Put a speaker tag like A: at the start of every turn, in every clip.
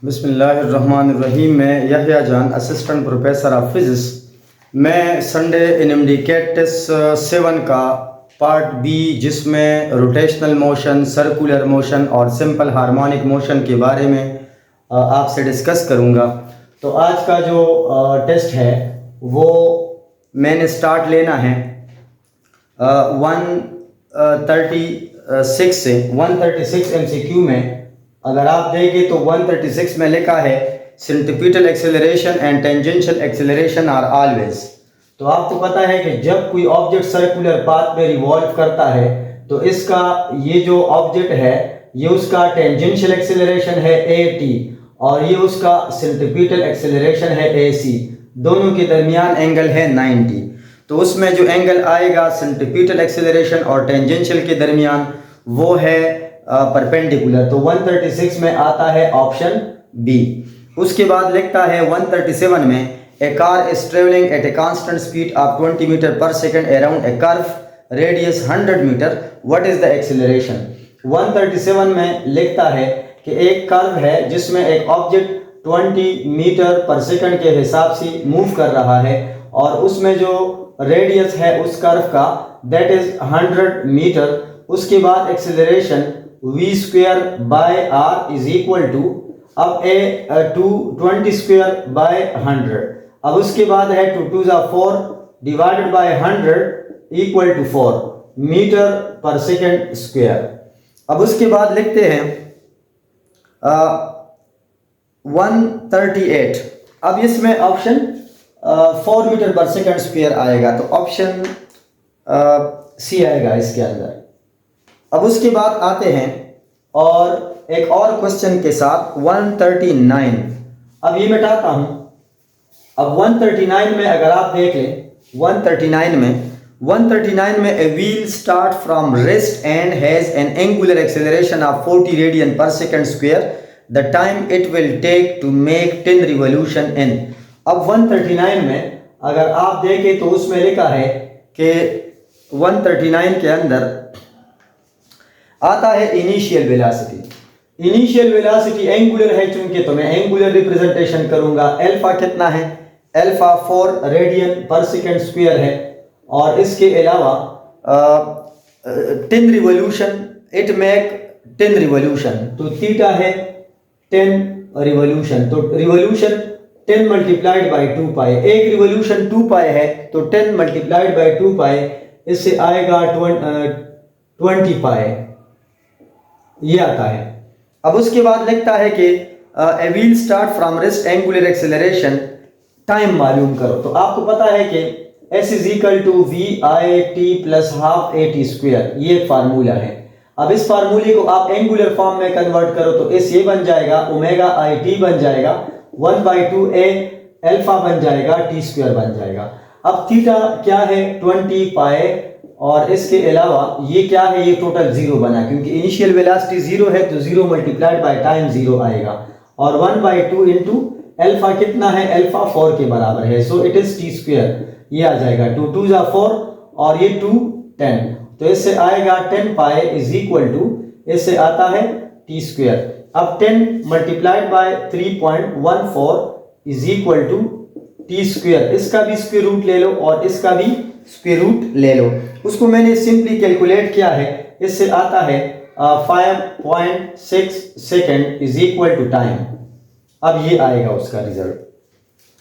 A: बिस्मिल्लाहिर्रहमानिर्रहीम। मैं यहया जान, असिस्टेंट प्रोफेसर ऑफ फिज़िक्स। मैं संडे एनएमडी कैट टेस्ट 7 का पार्ट बी, जिसमें रोटेशनल मोशन, सर्कुलर मोशन और सिंपल हार्मोनिक मोशन के बारे में आपसे डिस्कस करूंगा। तो आज का जो टेस्ट है वो मैंने स्टार्ट लेना है 136 से। 136 MCQ में अगर आप देखें तो 136 में लिखा है centripetal acceleration and tangential acceleration are always. तो आपको पता है कि जब कोई ऑब्जेक्ट सर्कुलर पाथ में रिवॉल्व करता है तो इसका ये जो ऑब्जेक्ट है ये उसका टेंजेंशियल एक्सेलरेशन है AT और ये उसका सेंट्रीपिटल एक्सेलरेशन है AC। दोनों के दरमियान एंगल है 90। तो उसमें जो एंगल आएगा सेंट्रीपिटल एक्सेलरेशन और टेंजेंशियल के दरमियान वो है परपेंडिकुलर। तो 136 में आता है ऑप्शन बी। उसके बाद लिखता है 137 में a car is travelling at a constant speed of 20 metre per second around a curve radius 100 metre, what is the acceleration. 137 में लिखता है कि एक कर्व है जिसमें एक ऑब्जेक्ट 20 मीटर पर सेकंड के हिसाब से मूव कर रहा है और उसमें जो रेडियस है उस कर्व का दैट इज 100 मीटर। उसके बाद acceleration v square by r is equal to अब टू 20 स्क्वायर बाय 100। अब उसके बाद है 2 2 4 divided by 100 equal to 4 metre per second square. अब उसके बाद लिखते हैं 138। अब इसमें option 4 metre per second square आएगा, तो ऑप्शन सी आएगा इसके अंदर। अब उसके बाद आते हैं और एक और क्वेश्चन के साथ 139। अब ये मिटाता हूं। अब 139 में अगर आप देख लें 139 में a wheel start from rest and has an angular acceleration of 40 radian per second square, the time it will take to make 10 revolution in. अब 139 में अगर आप देखें तो उसमें लिखा है कि 139 के अंदर आता है initial velocity. Initial velocity angular है चूंकि तो मैं एंगुलर रिप्रेजेंटेशन करूंगा। अल्फा कितना है, alpha 4 radian per second square है और इसके अलावा 10 रिवॉल्यूशन, इट मेक 10 रिवॉल्यूशन। तो थीटा है 10 रिवॉल्यूशन। तो रिवॉल्यूशन 10 मल्टीप्लाइड बाई 2 पाई। एक रिवॉल्यूशन 2 पाई है तो 10 मल्टीप्लाइड बाई 2 पाई, इससे आएगा 20 पाई, ये आता है। अब उसके बाद लिखता है कि a wheel start from rest angular acceleration, time मालूम करो। तो आपको पता है कि S is equal to VIT plus half AT square, ये फार्मूला है। अब इस फार्मूले को आप एंगुलर फॉर्म में कन्वर्ट करो तो S ये बन जाएगा ओमेगा IT बन जाएगा 1/2a अल्फा बन जाएगा T स्क्वायर बन जाएगा। अब थीटा क्या है 20 पाई और इसके अलावा ये क्या है, ये टोटल जीरो बना क्योंकि इनिशियल वेलोसिटी जीरो है तो zero multiplied by time zero आएगा। और 1/2 इंटू अल्फा कितना है, अल्फा 4 के बराबर है, so it is T square, ये आ जाएगा 2 2 4 और ये 2 10। तो इससे आएगा 10 पाई इज इक्वल टू, इससे आता है T स्क्वायर। अब 10 multiplied by 3.14 is equal to T square. इसका भी स्क्वायर रूट ले लो और इसका भी स्क्वायर रूट ले लो। उसको मैंने सिंपली कैलकुलेट किया है, इससे आता है 5.6 second is equal to time. अब ये आएगा उसका रिजल्ट।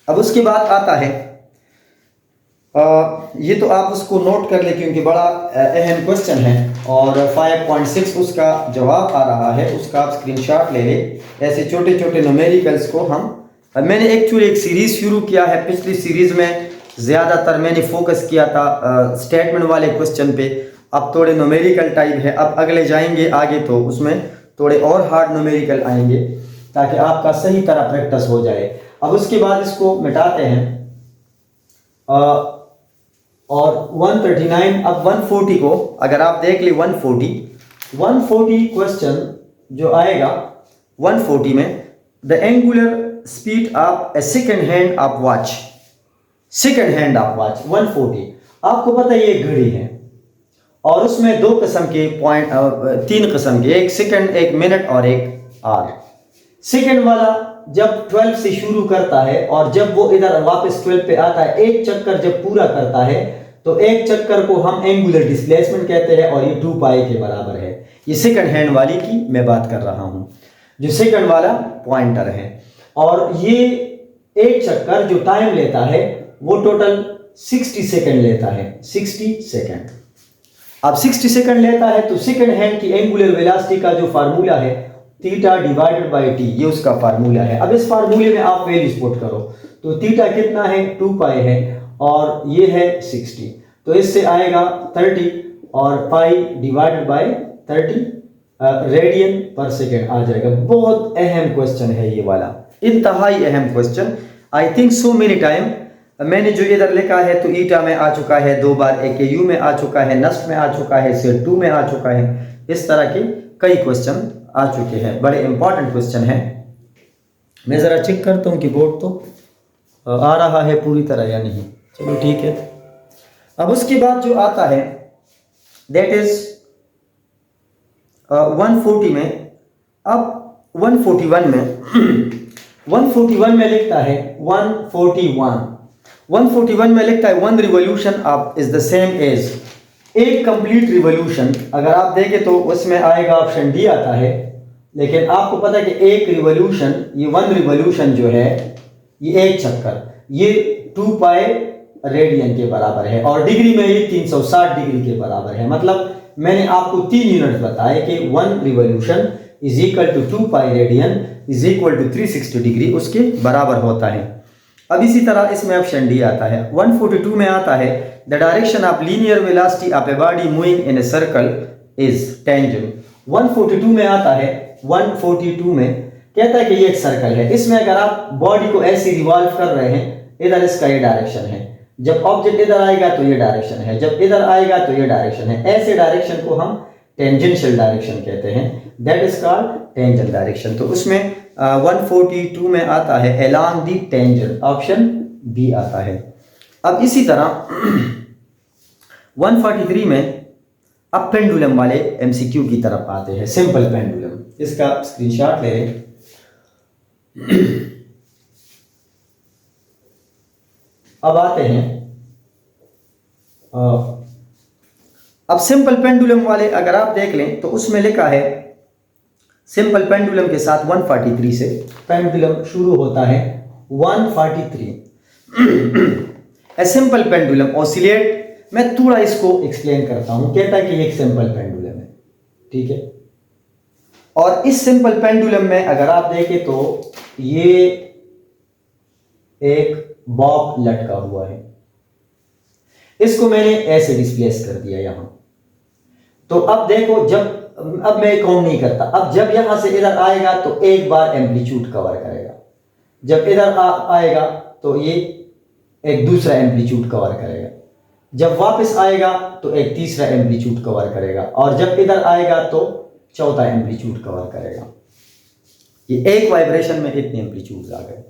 A: अब उसके बाद आता है ये तो आप उसको नोट कर ले क्योंकि बड़ा अहम क्वेश्चन है और 5.6 उसका जवाब आ रहा है, उसका आप स्क्रीनशॉट ले ले। ऐसे छोटे छोटे न्यूमेरिकल्स को मैंने एक्चुअली एक सीरीज शुरू किया है। पिछली सीरीज में ज़्यादातर मैंने फोकस किया था स्टेटमेंट वाले क्वेश्चन पे, अब थोड़े न्यूमेरिकल टाइप है। अब अगले जाएंगे आगे तो उसमें थोड़े और हार्ड न्यूमेरिकल आएंगे ताकि आपका सही तरह प्रैक्टिस हो जाए। अब उसके बाद इसको मिटाते हैं और 139। अब 140 को अगर आप देख ले 140 क्वेश्चन जो आएगा 140 में, the angular speed of A second hand of watch, second hand of watch 140। आपको पता है ये घड़ी है और उसमें 2 किस्म के पॉइंट, 3 किस्म के, एक सेकंड, एक मिनट और एक आवर। सेकंड वाला जब 12 से शुरू करता है और जब वो इधर वापस 12 पे आता है, एक चक्कर जब पूरा करता है तो एक चक्कर को हम एंगुलर डिस्प्लेसमेंट कहते हैं और ये 2 पाई के बराबर है। ये सेकंड हैंड वाली की मैं बात कर रहा हूं, जो सेकंड वाला पॉइंटर है। और ये एक चक्कर जो टाइम लेता है वो टोटल 60 सेकंड लेता है, 60 सेकंड। अब 60 सेकंड लेता है तो सेकंड हैंड की एंगुलर वेलोसिटी का जो फार्मूला है थीटा डिवाइडेड बाय टी, ये उसका फार्मूला है। अब इस फार्मूले में आप वैल्यूज पुट करो तो थीटा कितना है, 2 पाई है और ये है 60, तो इससे आएगा 30 और पाई डिवाइडेड बाय 30 रेडियन पर सेकेंड आ जाएगा। बहुत अहम क्वेश्चन है ये वाला, इंतहाई अहम question. I think so many time मैंने जो इधर लिखा है तो ईटा में आ चुका है 2 बार, AKU में आ चुका है, नस्ट में आ चुका है, सेल 2 में आ चुका है। इस तरह के कई क्वेश्चन आ चुके हैं, बड़े इंपॉर्टेंट क्वेश्चन हैं। मैं ज़रा चेक करता हूँ कि बोर्ड तो आ रहा है पूरी तरह या नहीं। चलो ठीक है। अब उसके बाद जो आता है दैट इज 140 में। अब 141 में 141 में लिखता है 141 में लिखता है 1 revolution of is the same as, एक कंप्लीट रिवॉल्यूशन। अगर आप देखें तो उसमें आएगा ऑप्शन डी आता है, लेकिन आपको पता है कि एक रिवॉल्यूशन, ये 1 रिवॉल्यूशन जो है ये एक चक्कर, ये 2 पाई रेडियन के बराबर है और डिग्री में ये 360 डिग्री के बराबर है। मतलब मैंने आपको 3 यूनिट बताए कि 1 revolution is equal to 2 pi radian is equal to 360 degree, उसके बराबर होता है। अब इसी तरह इसमें ऑप्शन डी आता है। 142 में आता है the direction of linear velocity of a body moving in a circle is tangent. 142 में आता है, 142 में कहता है कि ये एक सर्कल है, इसमें अगर आप बॉडी को ऐसे रिवॉल्व कर रहे हैं, इधर इसका ये डायरेक्शन है, जब ऑब्जेक्ट इधर आएगा तो ये डायरेक्शन है, जब इधर आएगा तो ये डायरेक्शन है। ऐसे डायरेक्शन को हम टेंजेंशियल डायरेक्शन कहते हैं, that is called tangent direction. तो उसमें 142 में आता है along the tangent, option B आता है। अब इसी तरह 143 में अब पेंडुलम वाले MCQ की तरफ आते हैं, सिंपल पेंडुलम। इसका स्क्रीनशॉट ले लें। अब आते हैं अब सिंपल पेंडुलम वाले अगर आप देख लें तो उसमें लिखा है सिंपल पेंडुलम के साथ 143 से पेंडुलम शुरू होता है 143। ए सिंपल पेंडुलम ऑसिलेट, मैं थोड़ा इसको एक्सप्लेन करता हूं। कहता है कि एक सिंपल पेंडुलम है, ठीक है। और इस सिंपल पेंडुलम में अगर आप देखें तो ये एक बॉब लटका हुआ है, इसको मैंने ऐसे डिस्प्लेस कर दिया यहां। तो अब देखो, अब मैं काउंट नहीं करता, अब जब यहां से इधर आएगा तो एक बार एम्पलीट्यूड कवर करेगा, जब इधर आएगा तो ये एक दूसरा एम्पलीट्यूड कवर करेगा, जब वापस आएगा तो एक तीसरा एम्पलीट्यूड कवर करेगा, और जब इधर आएगा तो चौथा एम्पलीट्यूड कवर करेगा। ये एक वाइब्रेशन में इतने एम्पलीट्यूड आ गए।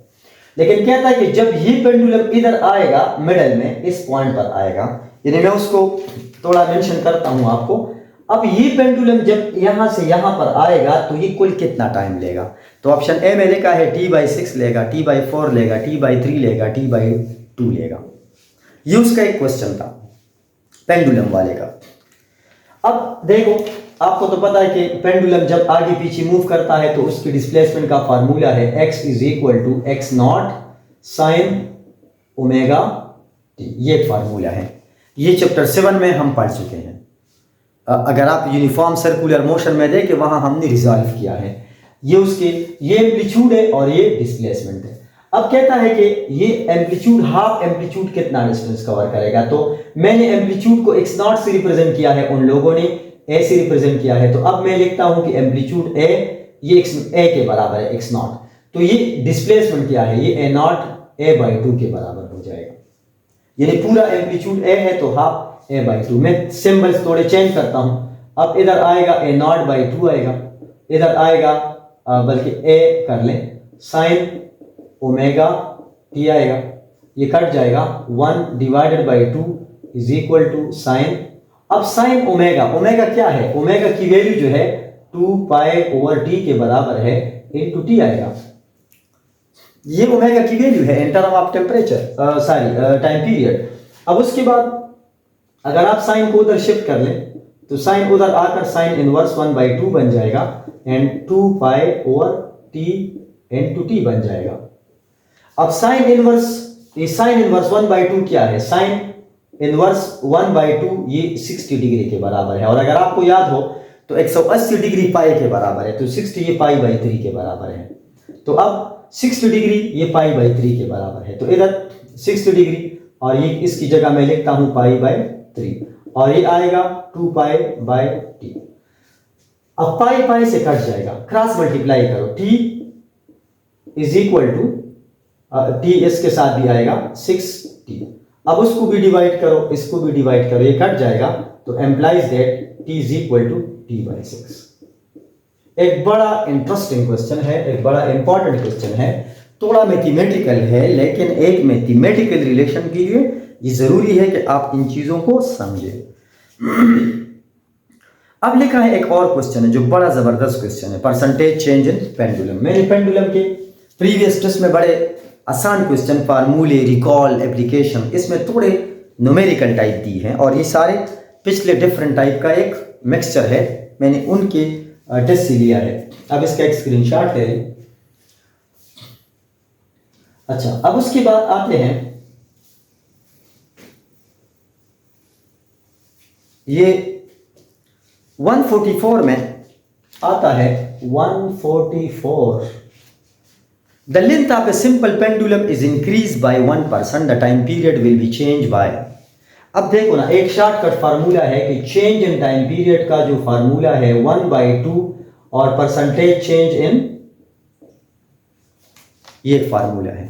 A: लेकिन कहता है कि जब ये पेंडुलम इधर आएगा, मिडल में इस पॉइंट पर आएगा, यानी मैं उसको थोड़ा मेंशन करता हूं आपको। अब ये पेंडुलम जब यहां से यहां पर आएगा तो ये कुल कितना टाइम लेगा? तो ऑप्शन ए में लिखा है T/6 लेगा, T/4 लेगा, T/3 लेगा, T/2 लेगा। ये उसका एक क्वेश्चन था पेंडुलम वाले का। अब देखो, आपको तो पता है कि पेंडुलम जब आगे पीछे मूव करता है तो उसकी डिस्प्लेसमेंट का फार्मूला है x = x0 sin omega t। ये फार्मूला है, ये चैप्टर 7 में हम पढ़ चुके हैं। अगर आप यूनिफॉर्म सर्कुलर मोशन में देखें, वहां हमने रिजॉल्व किया है। ये उसके ये एम्पलीट्यूड है और ये डिस्प्लेसमेंट है। अब कहता है कि ये एम्पलीट्यूड, हाफ एम्पलीट्यूड कितना डिस्टेंस कवर करेगा। तो मैंने एम्पलीट्यूड को x0 से रिप्रेजेंट किया है, उन लोगों ने a से रिप्रेजेंट किया है। तो अब मैं लिखता हूं कि एम्पलीट्यूड a ये a के बराबर है x0। तो ये डिस्प्लेसमेंट क्या है, ये a0 a/2 के बराबर हो जाएगा। यानी पूरा एम्पलीट्यूड a है तो हाफ a/2। मैं सिंबल्स थोड़े चेंज करता हूं। अब इधर आएगा a0/2 आएगा, इधर आएगा बल्कि a कर लें sin ओमेगा t आएगा, ये कट जाएगा 1/2 = sin। अब sin ओमेगा, ओमेगा क्या है? ओमेगा की वैल्यू जो है 2π/t के बराबर है, इंटू टी आएगा। ये ओमेगा की वैल्यू है in term of temperature time period. अब उसके बाद अगर आप साइन को उधर शिफ्ट कर लें तो साइन उधर आकर साइन इनवर्स 1/2 बन जाएगा and 2 pi over T into T बन जाएगा। अब साइन इनवर्स 1/2 क्या है? साइन इनवर्स 1/2 ये 60 डिग्री के बराबर है, और अगर आपको याद हो तो 180 डिग्री पाई के बराबर है, तो 60 ये पाई/3 के बराबर है। तो अब 60 डिग्री ये पाई/3 के बराबर है, तो इधर 60 डिग्री और ये इसकी जगह मैं लिखता हूं पाई/3 और ये आएगा 2 पाई/t। अब पाई से कट जाएगा, क्रॉस मल्टीप्लाई करो, t is equal to t इसके साथ भी आएगा 6t। अब उसको भी डिवाइड करो, इसको भी डिवाइड करो, ये कट जाएगा, तो implies that t is equal to t/6। एक बड़ा इंटरेस्टिंग क्वेश्चन है, एक बड़ा इंपॉर्टेंट क्वेश्चन है, थोड़ा मैथमेटिकल है, लेकिन एक मैथमेटिकल रिलेशन के लिए ये जरूरी है कि आप इन चीजों को समझें। अब लिखा है एक और क्वेश्चन है जो बड़ा जबरदस्त क्वेश्चन है, परसेंटेज चेंज इन पेंडुलम। मैंने पेंडुलम के प्रीवियस टेस्ट में बड़े आसान क्वेश्चन, फार्मूले, रिकॉल, एप्लीकेशन, इसमें थोड़े न्यूमेरिकल टाइप दी हैं, और ये सारे पिछले डिफरेंट टाइप का एक मिक्सचर है, मैंने उनके टेस्ट से लिया है। अब इसका एक स्क्रीनशॉट ले लें। अच्छा, अब उसके बाद आते हैं, ये 144 में आता है 144, the length of a simple pendulum is increase by 1%, the time period will be change bye. अब देखो ना, एक शॉर्टकट फार्मूला है कि चेंज इन टाइम पीरियड का जो फार्मूला है 1/2 और परसेंटेज चेंज इन, ये फार्मूला है।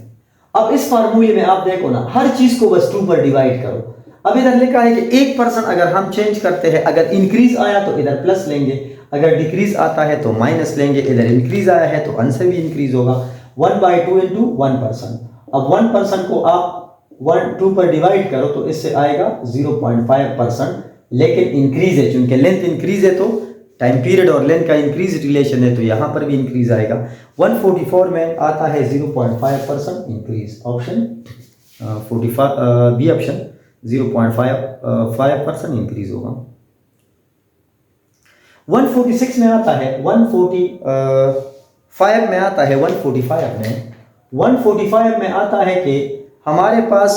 A: अब इस फार्मूले में आप देखो ना, हर चीज को बस 2 पर डिवाइड करो। अब इधर लिखा है कि 1% अगर हम चेंज करते हैं, अगर इंक्रीज आया तो इधर प्लस लेंगे, अगर डिक्रीज आता है तो माइनस लेंगे, इधर इंक्रीज आया है तो आंसर भी इंक्रीज होगा। 1/2 इंटू 1%। अब 1% को आप 2 पर डिवाइड करो तो इससे आएगा 0.5%, लेकिन इंक्रीज है, चूंकि लेंथ इंक्रीज है तो टाइम पीरियड और लेंथ का इंक्रीज रिलेशन है, तो यहां पर भी इंक्रीज आएगा। 144 में आता है 0.5% increase, option 45 B option 0.5% increase होगा। 146 में आता है 145 में आता है 145 में आता है कि हमारे पास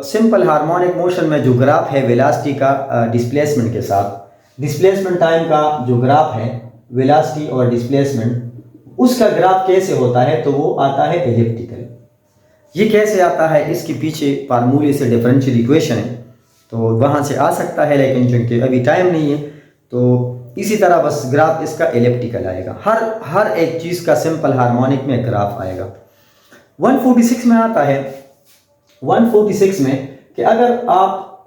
A: सिंपल हार्मोनिक मोशन में जो ग्राफ है वेलोसिटी का डिस्प्लेसमेंट के साथ, डिस्प्लेसमेंट टाइम का जो ग्राफ है वेलोसिटी और डिस्प्लेसमेंट, उसका ग्राफ कैसे होता है? तो वो आता है एलिप्टिकल। ये कैसे आता है? इसके पीछे फार्मूले से डिफरेंशियल इक्वेशन है, तो वहाँ से आ सकता है, लेकिन चूंकि अभी टाइम नहीं है तो इसी तरह बस ग्राफ इसका एलिप्टिकल आएगा। हर एक चीज़ का सिंपल हार्मोनिक में ग्राफ आएगा। 146 में आता है, 146 में कि अगर आप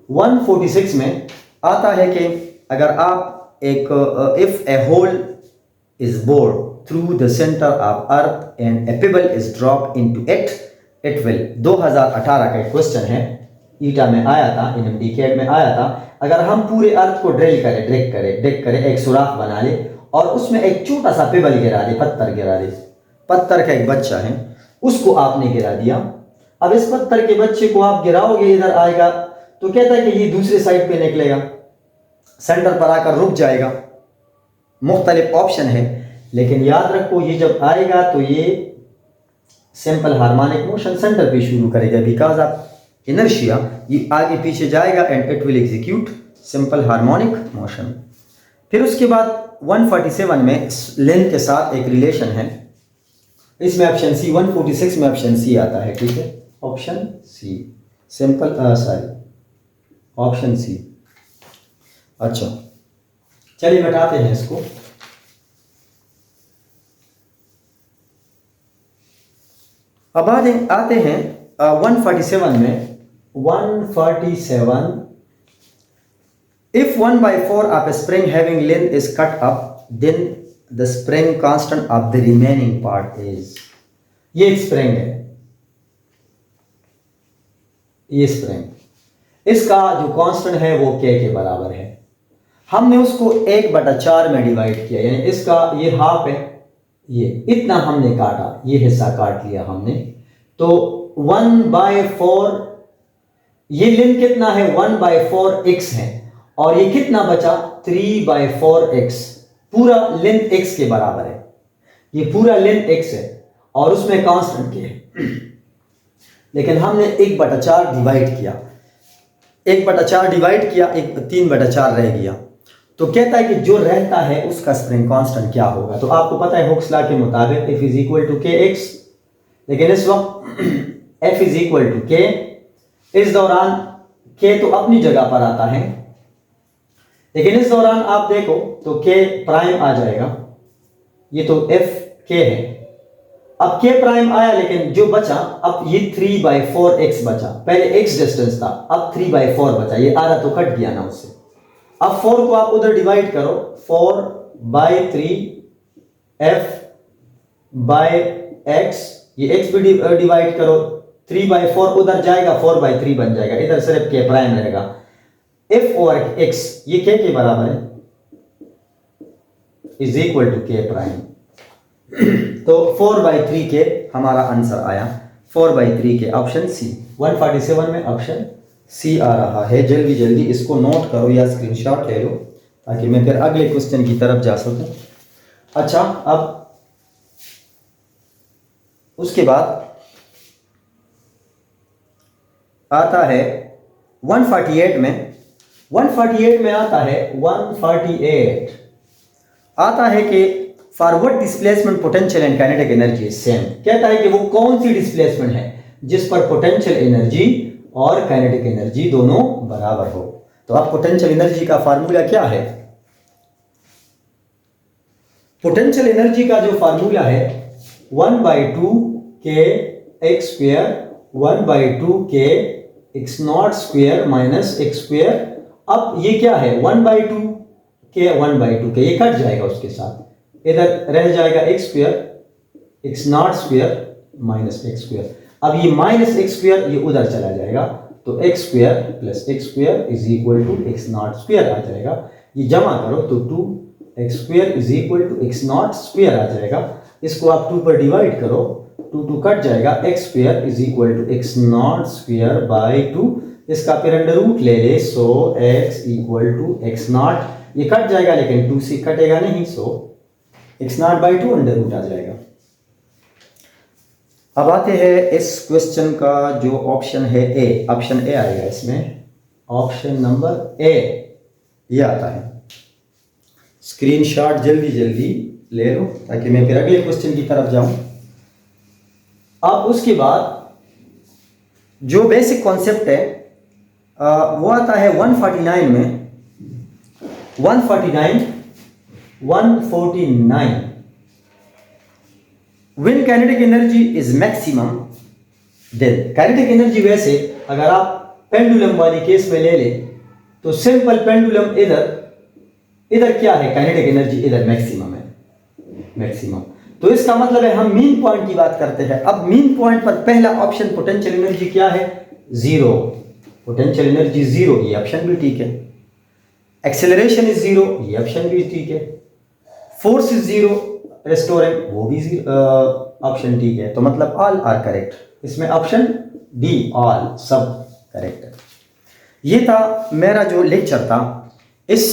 A: 146 में आता है कि अगर आप एक if a hole is bored through the center of earth and a pebble is dropped into it will, 2018 का एक क्वेश्चन है, ईटा में आया था, NMDCAT में आया था। अगर हम पूरे अर्थ को ड्रिल करें, ड्रिग करें, एक सुराख बना ले और उसमें एक छोटा सा पेबल गिरा दे, पत्थर गिरा दे, पत्थर का एक बच्चा है, उसको आपने गिरा दिया। अब इस पत्थर के बच्चे को आप गिराओगे, इधर आएगा तो कहता है कि ये दूसरे साइड पे निकलेगा, सेंटर पर आकर रुक जाएगा। मुख्तलिफ ऑप्शन है, लेकिन याद रखो ये जब आएगा तो ये सिंपल हार्मोनिक मोशन सेंटर पे शुरू करेगा, बिकॉज ऑफ इनर्शिया ये आगे पीछे जाएगा and it will execute simple harmonic motion. फिर उसके बाद 147 में लेंथ के साथ एक रिलेशन है, इसमें ऑप्शन सी, 146 में ऑप्शन सी आता है, ठीक है, option C, simple option C. अच्छा चलिए बताते हैं इसको। अब आते हैं 147 में। 147, if 1/4 of a spring having length is cut up, then the spring constant of the remaining part is, ये एक स्प्रिंग है, ये स्प्रिंग, इसका जो कांस्टेंट है वो K के बराबर है। हमने उसको 1/4 में डिवाइड किया, यानी इसका ये हाफ है, ये इतना हमने काटा, ये हिस्सा काट लिया हमने। तो 1/4, ये लेंथ कितना है 1/4 x है, और ये कितना बचा 3/4 x। पूरा लेंथ x के बराबर है, ये पूरा लेंथ x है और उसमें कांस्टेंट के है। लेकिन हमने 1/4 डिवाइड किया, 1/4 डिवाइड किया, 3/4 रह गया। तो कहता है कि जो रहता है उसका स्प्रिंग कांस्टेंट क्या होगा। तो आपको पता है हुक्स लॉ के मुताबिक F = kx, लेकिन इस वक्त F = k, इस दौरान k तो अपनी जगह पर आता है, लेकिन इस दौरान आप देखो तो k प्राइम आ जाएगा, ये तो F k है। अब k प्राइम आया, लेकिन जो बचा अब ये 3/4 x बचा, पहले x डिस्टेंस था, अब 3/4 बचा, ये आधा तो कट गया ना उससे। अब 4 को आप उधर डिवाइड करो, 4/3 f/x, ये x भी डिवाइड करो, 3/4 उधर जाएगा, 4/3 बन जाएगा, इधर सिर्फ k प्राइम रहेगा। f/x ये k के बराबर है, = k प्राइम। तो 4/3 के हमारा आंसर आया, 4/3 के ऑप्शन सी। 147 में ऑप्शन सी आ रहा है। जल्दी जल्दी इसको नोट करो या स्क्रीनशॉट ले लो ताकि मैं फिर अगले क्वेश्चन की तरफ जा सकूं। अच्छा, अब उसके बाद आता है 148 में, 148 में आता है 148 आता है कि forward displacement potential and kinetic energy same. कहता है कि वो कौन सी डिस्प्लेसमेंट है जिस पर पोटेंशियल एनर्जी और काइनेटिक एनर्जी दोनों बराबर हो। तो अब पोटेंशियल एनर्जी का फार्मूला क्या है? पोटेंशियल एनर्जी का जो फार्मूला है 1/2 k x square 1/2 k x0 minus x square. अब ये क्या है 1/2 k 1/2 k, ये कट जाएगा, उसके साथ इधर रह जाएगा x square x0 minus x square. अब ये माइनस x स्क्वायर ये उधर चला जाएगा, तो x square plus x square = x0 आ जाएगा। ये जमा करो तो 2x स्क्वायर = x0 आ जाएगा। इसको आप 2 पर डिवाइड करो, 2 कट जाएगा, x स्क्वायर = x0/2। इसका फिर अंडर रूट ले ले, सो x = x0, ये कट जाएगा लेकिन 2 से कटेगा नहीं, सो x0/2 अंडर रूट आ जाएगा। अब आते हैं इस क्वेश्चन का जो ऑप्शन है ए, ऑप्शन ए आएगा इसमें, ऑप्शन नंबर ए ये आता है। स्क्रीनशॉट जल्दी जल्दी ले लो ताकि मैं फिर अगले क्वेश्चन की तरफ जाऊं। अब उसके बाद जो बेसिक कॉन्सेप्ट है वो आता है 149 में, 149 when kinetic energy is maximum then kinetic energy। वैसे अगर आप पेंडुलम वाली केस में ले ले तो सिंपल पेंडुलम इधर क्या है, काइनेटिक एनर्जी इधर मैक्सिमम है, मैक्सिमम। तो इसका मतलब है हम मीन पॉइंट की बात करते हैं। अब मीन पॉइंट पर पहला ऑप्शन पोटेंशियल एनर्जी क्या है 0, पोटेंशियल एनर्जी 0, ये ऑप्शन भी ठीक है। एक्सेलरेशन इज 0, ये ऑप्शन भी ठीक है। फोर्स इज 0, रेस्टोरेंट वो भी ऑप्शन ठीक है। तो मतलब ऑल आर करेक्ट, इसमें ऑप्शन डी ऑल सब करेक्ट है। ये था मेरा जो लेक्चर था। इस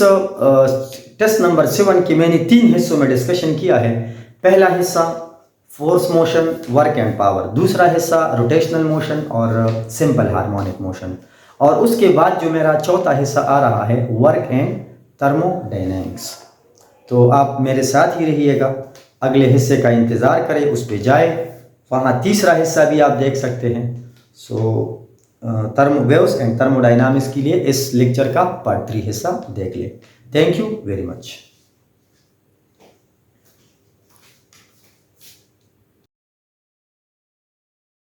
A: टेस्ट नंबर 7 की मैंने 3 हिस्सों में डिस्कशन किया है। पहला हिस्सा force motion, work and power, दूसरा हिस्सा रोटेशनल मोशन और सिंपल हार्मोनिक मोशन, और उसके बाद जो मेरा चौथा हिस्सा आ रहा है वर्क एंड थर्मोडायनेमिक्स। तो आप मेरे साथ ही रहिएगा, अगले हिस्से का इंतज़ार करें, उस पर जाए, वहाँ तीसरा हिस्सा भी आप देख सकते हैं। सो वेव्स एंड थर्मोडायनामिक्स के लिए इस लेक्चर का पार्ट 3 हिस्सा देख लें। Thank you very much.